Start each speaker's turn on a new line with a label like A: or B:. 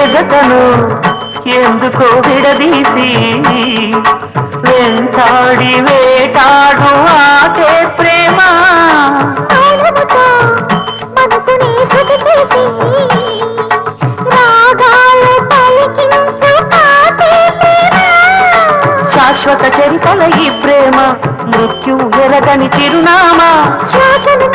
A: జతను ఎందుకో విడదీసి వెంటాడి వేటాడు ఆటే ప్రేమ
B: మనసుని శృతి చేసి రాగాలు పలికించు ఆటే ప్రేమ
A: శాశ్వత చరితల ఈ ప్రేమ మృత్యు ఎరగని చిరునామా
B: శ్వాసను